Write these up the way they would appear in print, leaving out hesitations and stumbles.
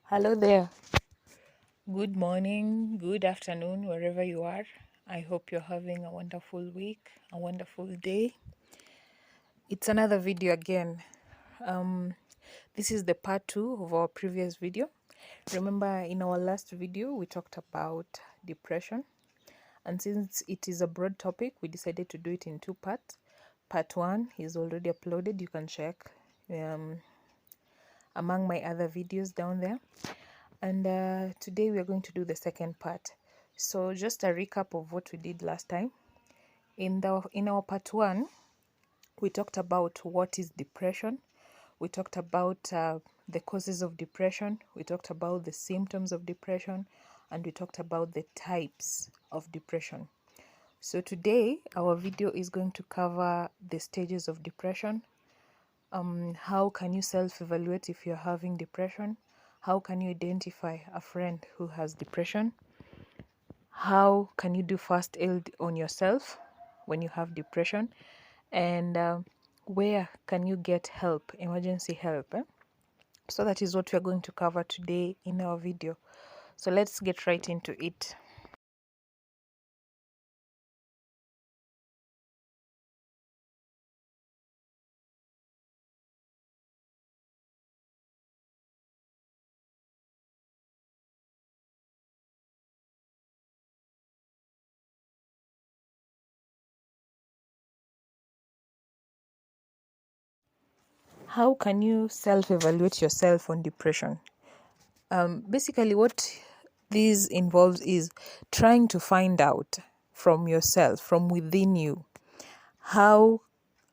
Hello there. Good morning, good afternoon, wherever you are. I hope you're having a wonderful week, a wonderful day. It's another video again. Um, this is the part 2 of our previous video. Remember, in our last video, we talked about depression. And since it is a broad topic, we decided to do it in two parts. Part 1 is already uploaded. You can check among my other videos down there. And today we are going to do the second part. So just a recap of what we did last time. In our part 1, we talked about what is depression. We talked about the causes of depression. We talked about the symptoms of depression, and we talked about the types of depression. So today our video is going to cover the stages of depression. How can you self-evaluate if you're having depression? How can you identify a friend who has depression? How can you do first aid on yourself when you have depression? And where can you get help, emergency help? So that is what we are going to cover today in our video. So let's get right into it. How can you self-evaluate yourself on depression? Basically, what this involves is trying to find out from yourself, from within you, how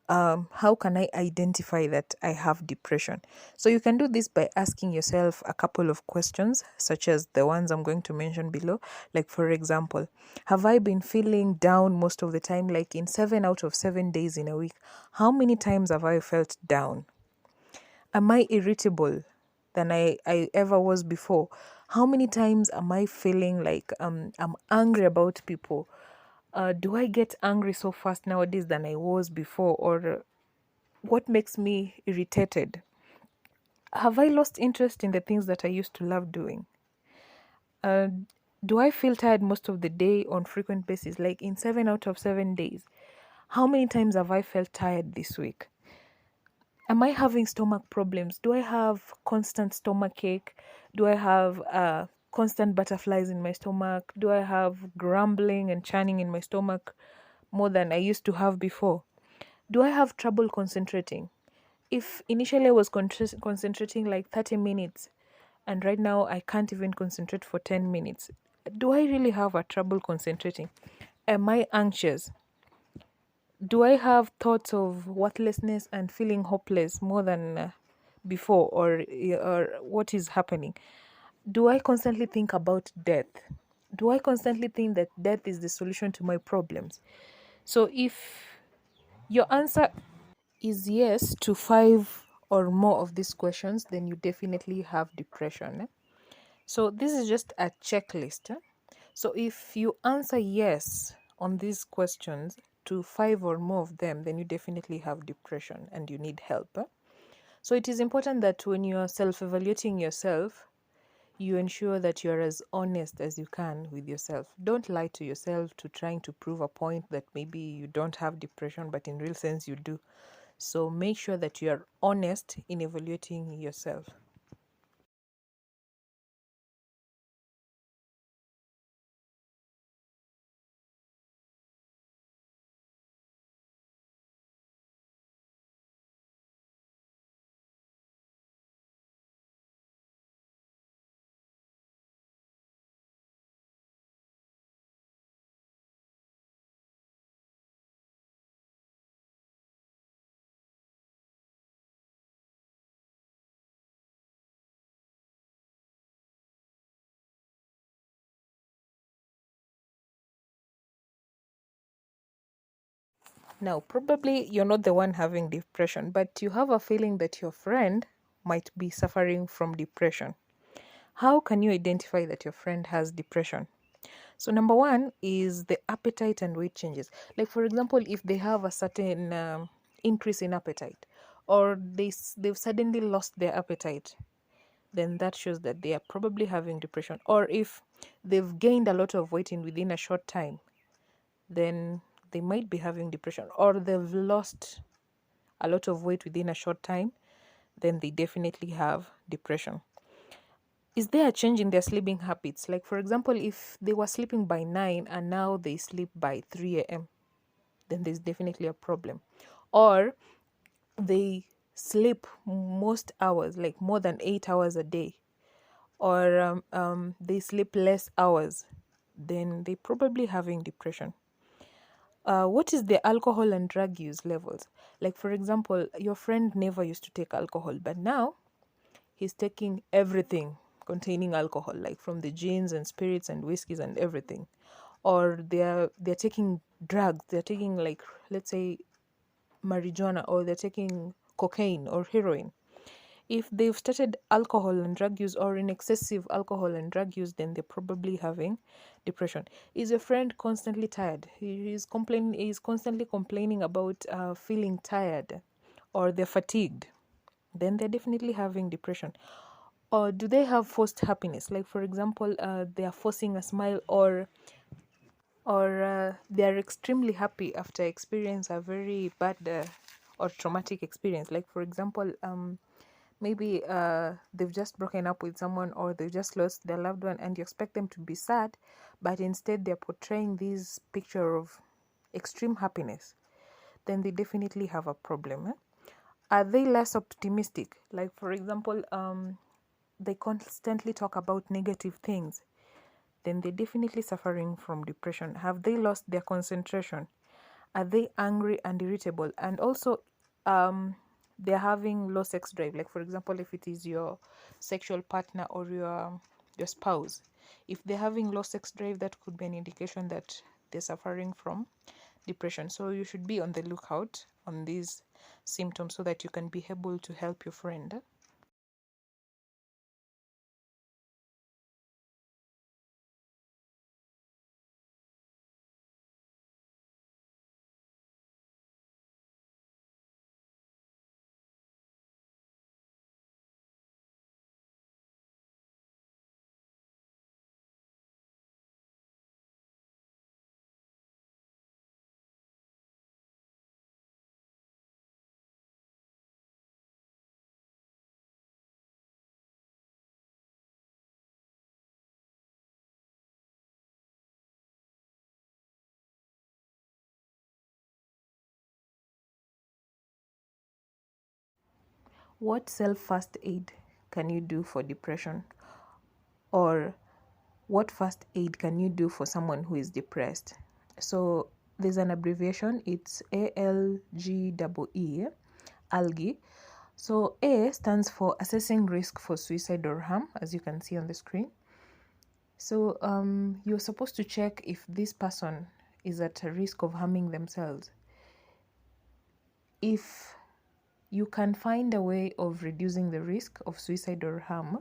how can I identify that I have depression? So you can do this by asking yourself a couple of questions, such as the ones I'm going to mention below. Like, for example, have I been feeling down most of the time? Like in 7 out of 7 days in a week, how many times have I felt down? Am I irritable than I ever was before? How many times am I feeling like I'm angry about people? Do I get angry so fast nowadays than I was before? Or what makes me irritated? Have I lost interest in the things that I used to love doing? Uh, do I feel tired most of the day on frequent basis? Like in 7 out of 7 days, how many times have I felt tired this week? Am I having stomach problems? Do I have constant stomach ache? Do I have constant butterflies in my stomach? Do I have grumbling and churning in my stomach more than I used to have before? Do I have trouble concentrating? If initially I was concentrating like 30 minutes and right now I can't even concentrate for 10 minutes, do I really have a trouble concentrating? Am I anxious? Do I have thoughts of worthlessness and feeling hopeless more than before, or what is happening? Do I constantly think about death? Do I constantly think that death is the solution to my problems? So if your answer is yes to 5 or more of these questions, then you definitely have depression. So this is just a checklist. So if you answer yes on these questions to 5 or more of them, then you definitely have depression and you need help. So it is important that when you are self-evaluating yourself, you ensure that you're as honest as you can with yourself. Don't lie to yourself to trying to prove a point that maybe you don't have depression, but in real sense you do. So make sure that you are honest in evaluating yourself. Now, probably you're not the one having depression, but you have a feeling that your friend might be suffering from depression. How can you identify that your friend has depression? So, number one is the appetite and weight changes. Like, for example, if they have a certain increase in appetite, or they've suddenly lost their appetite, then that shows that they are probably having depression. Or if they've gained a lot of weight in within a short time, then they might be having depression. Or they've lost a lot of weight within a short time, then they definitely have depression. Is there a change in their sleeping habits? Like, for example, if they were sleeping by 9 and now they sleep by 3 a.m., then there's definitely a problem. Or they sleep most hours, like more than 8 hours a day, or they sleep less hours, then they probably having depression. What is the alcohol and drug use levels? Like, for example, your friend never used to take alcohol, but now he's taking everything containing alcohol, like from the gins and spirits and whiskeys and everything. Or they're taking drugs. They're taking, like, let's say, marijuana, or they're taking cocaine or heroin. If they've started alcohol and drug use, or in excessive alcohol and drug use, then they're probably having depression. Is your friend constantly tired? He's constantly complaining about feeling tired, or they're fatigued, then they're definitely having depression. Or do they have forced happiness? Like, for example, they are forcing a smile, or they are extremely happy after experience a very bad or traumatic experience. Like, for example, maybe they've just broken up with someone, or they've just lost their loved one, and you expect them to be sad, but instead they're portraying this picture of extreme happiness, then they definitely have a problem. Are they less optimistic? Like, for example, they constantly talk about negative things, then they're definitely suffering from depression. Have they lost their concentration? Are they angry and irritable? And also, they're having low sex drive. Like, for example, if it is your sexual partner or your spouse, if they're having low sex drive, that could be an indication that they're suffering from depression. So you should be on the lookout on these symptoms so that you can be able to help your friend. What self first aid can you do for depression? Or what first aid can you do for someone who is depressed? So there's an abbreviation, it's ALGEE, ALGE. So A stands for assessing risk for suicide or harm, as you can see on the screen. So you're supposed to check if this person is at a risk of harming themselves. If you can find a way of reducing the risk of suicide or harm,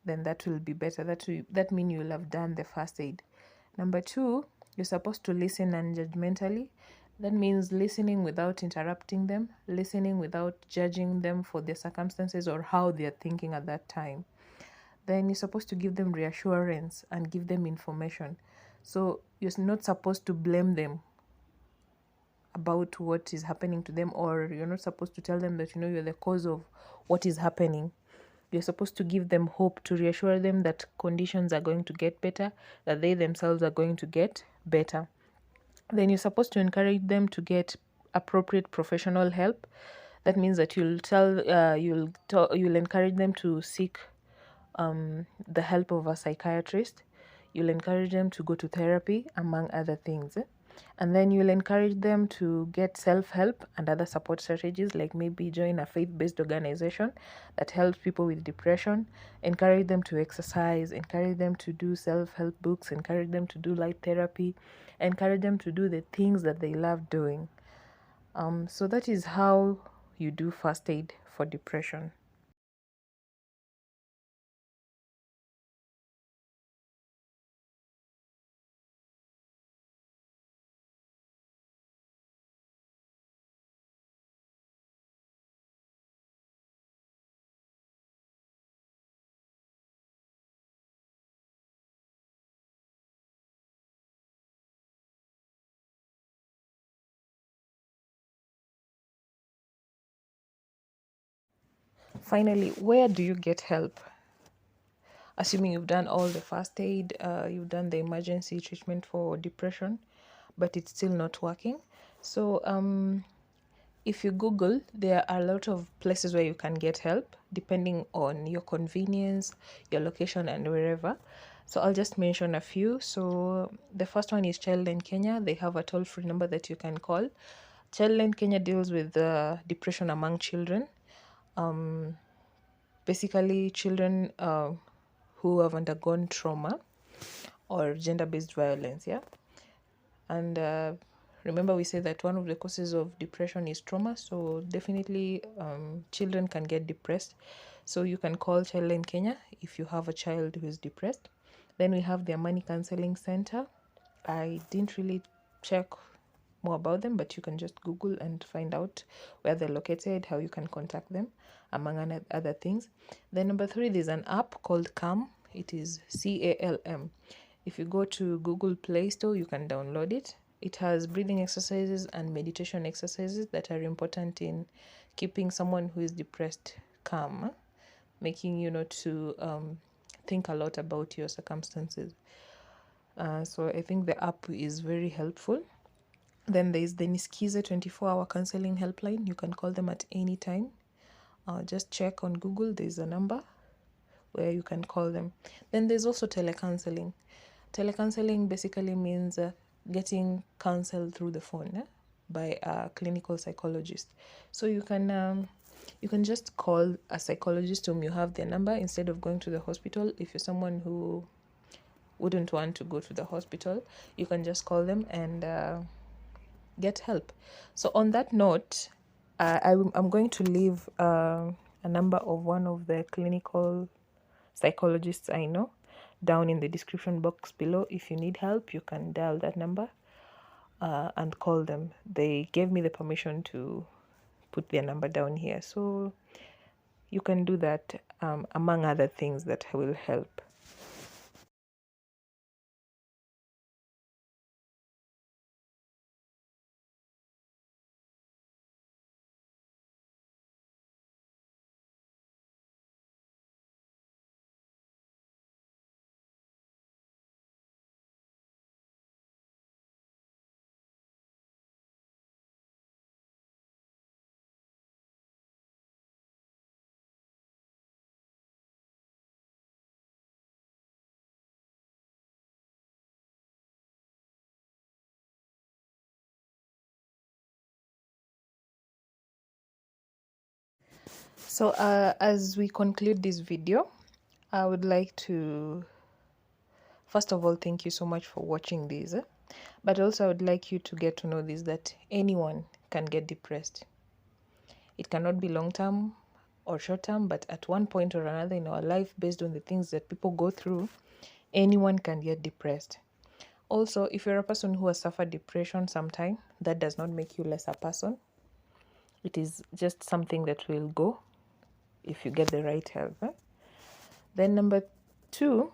then that will be better. That means you'll have done the first aid. Number two, you're supposed to listen non-judgmentally. That means listening without interrupting them, listening without judging them for their circumstances or how they're thinking at that time. Then you're supposed to give them reassurance and give them information. So you're not supposed to blame them about what is happening to them, or you're not supposed to tell them that you're the cause of what is happening. You're supposed to give them hope, to reassure them that conditions are going to get better, that they themselves are going to get better. Then you're supposed to encourage them to get appropriate professional help. That means that you'll encourage them to seek the help of a psychiatrist. You'll encourage them to go to therapy, among other things. And then you'll encourage them to get self-help and other support strategies, like maybe join a faith-based organization that helps people with depression. Encourage them to exercise, encourage them to do self-help books, encourage them to do light therapy, encourage them to do the things that they love doing. So that is how you do first aid for depression. Finally, where do you get help? Assuming you've done all the first aid, you've done the emergency treatment for depression, but it's still not working. So if you Google, there are a lot of places where you can get help depending on your convenience, your location, and wherever. So I'll just mention a few. So the first one is Childline Kenya. They have a toll-free number that you can call. Childline Kenya deals with depression among children. Basically, children who have undergone trauma or gender-based violence, yeah. And remember, we say that one of the causes of depression is trauma, so definitely children can get depressed. So you can call Childline Kenya if you have a child who is depressed. Then we have the Amani Counseling Center. I didn't really check more about them, but you can just Google and find out where they're located, how you can contact them, among other things. Then number 3, there's an app called Calm. It is CALM. If you go to Google Play Store, you can download it. It has breathing exercises and meditation exercises that are important in keeping someone who is depressed calm, making you not to think a lot about your circumstances. So I think the app is very helpful. Then there is the Nisikize 24-hour counseling helpline. You can call them at any time. Just check on Google. There's a number where you can call them. Then there's also telecounseling. Telecounseling basically means getting counseled through the phone by a clinical psychologist. So you can just call a psychologist whom you have their number instead of going to the hospital. If you're someone who wouldn't want to go to the hospital, you can just call them and get help. So on that note, I'm going to leave a number of one of the clinical psychologists I know down in the description box below. If you need help, you can dial that number and call them. They gave me the permission to put their number down here, so you can do that, among other things that will help. So as we conclude this video, I would like to first of all thank you so much for watching this, but also I would like you to get to know this, that anyone can get depressed. It cannot be long term or short term, but at one point or another in our life, based on the things that people go through, anyone can get depressed. Also, if you're a person who has suffered depression sometime, that does not make you less a person. It is just something that will go if you get the right help. Then number 2,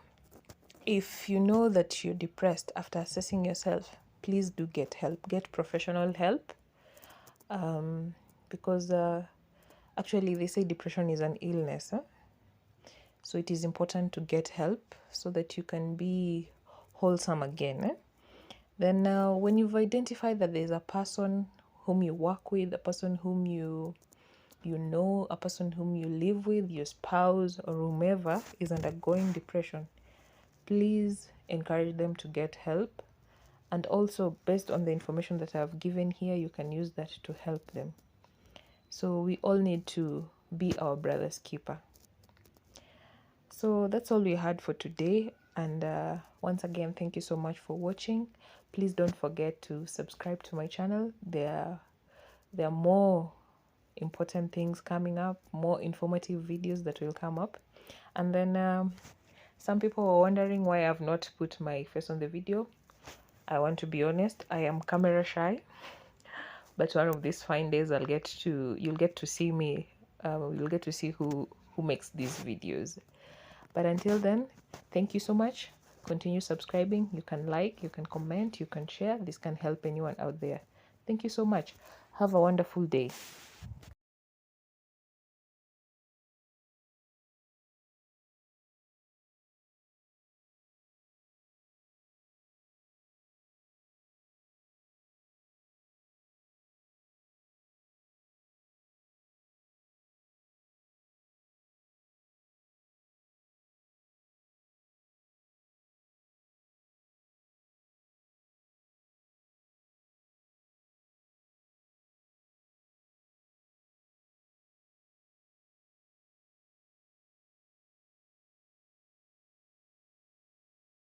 if you know that you're depressed after assessing yourself, please do get help. Get professional help, because actually they say depression is an illness. So it is important to get help so that you can be wholesome again. Then when you've identified that there's a person whom you work with, a person whom you know, a person whom you live with, your spouse or whomever is undergoing depression, please encourage them to get help. And also, based on the information that I've given here, you can use that to help them. So we all need to be our brother's keeper. So that's all we had for today. And once again, thank you so much for watching. Please don't forget to subscribe to my channel. There are more important things coming up, more informative videos that will come up. And then some people were wondering why I've not put my face on the video. I want to be honest, I am camera shy, but one of these fine days you'll get to see me. You'll get to see who makes these videos. But until then, thank you so much. Continue subscribing. You can like, you can comment, you can share. This can help anyone out there. Thank you so much. Have a wonderful day.